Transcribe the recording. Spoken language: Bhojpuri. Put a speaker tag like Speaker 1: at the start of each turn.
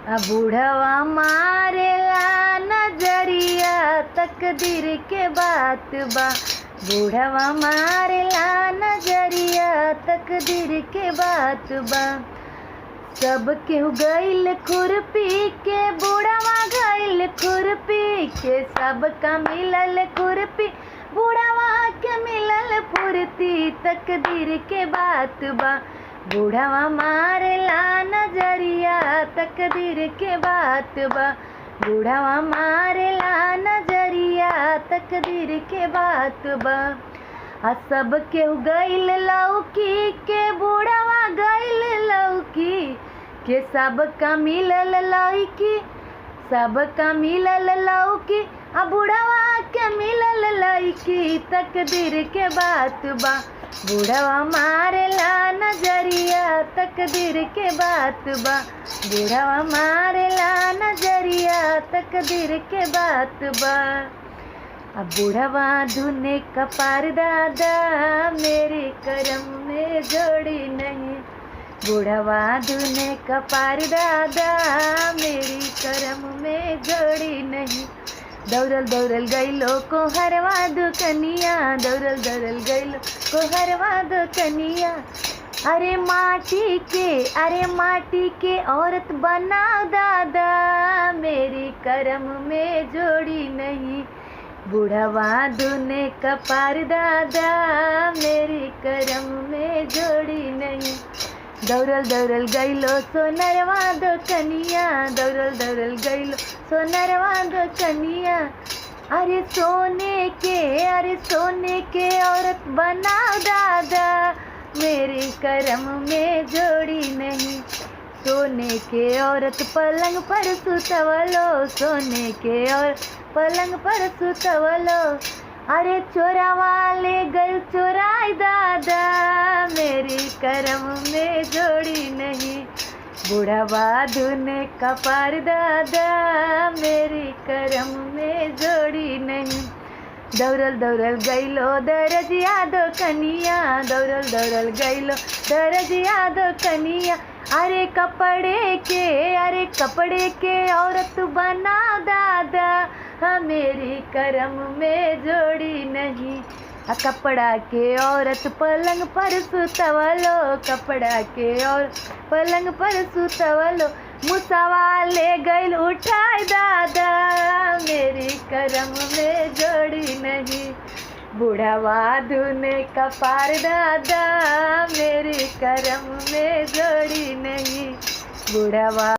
Speaker 1: बूढ़वा मारेला नजरिया तकदीर के बात बा। बूढ़वा मारेला नजरिया तकदीर के बात बा। सब केहू गइल खुरपी के बूढ़वा गइल खुरपी के। सबका मिलल खुरपी बूढ़वा के मिलल फुर्ती तकदीर के बात बा। बूढ़वा मारेला नजरिया तकदीर के बात बा। बूढ़वा मारेला नजरिया तकदीर के बात बा। सब केहू गइल लौकी के बूढ़वा गइल लौकी के। सबका मिलल लौकी सबका मिलल लौकी बूढ़वा के मिलल लौकी तकदीर के बात बा। बूढ़वा मारेला नजरिया तकदीर के बात बा। बूढ़वा मारेला नजरिया तकदीर के बात बा। बूढ़वा धुने कपार दादा मेरे करम में जोड़ी नहीं। बूढ़वा धुने कपार दादा मेरी करम में जोड़ी नहीं। दौड़ल दौड़ल गइलो को हरवा दो कनिया। दौड़ल दौड़ल गइलो को हरवा दो कनिया। अरे माटी के औरत बना दादा मेरी करम में जोड़ी नहीं। बूढ़वा धुने कपार दादा मेरी करम में जोड़ी नहीं। दौड़ल दौड़ल गइलो सोनरवा दो कनिया। दौड़ल दौड़ल गइलो सोनरवा दो कनिया। अरे सोने के औरत बना दादा मेरी करम में जोड़ी नहीं। सोने के औरत पलंग पर सुतवलो। सोने के औरत पलंग पर सुतवलो। अरे चोरावा ले गल चोराई दादा मेरी करम में जोड़ी नहीं। बूढ़वा धुने कपार दादा मेरी करम में जोड़ी नहीं। दौड़ल दौड़ल गइलो दरजिया दो कनिया। दौड़ल दौड़ल गइलो दरजिया दो कनिया। अरे कपड़े के औरत बना दादा मेरी करम में जोड़ी नहीं। कपड़ा के औरत पलंग पर सुतवलो। कपड़ा के औरत पलंग पर सुतवलो। मुसवा ले गइल उठाई दादा मेरी करम में जोड़ी नहीं। बूढ़वा धुने कपार दादा मेरी करम में जोड़ी नहीं। बूढ़वा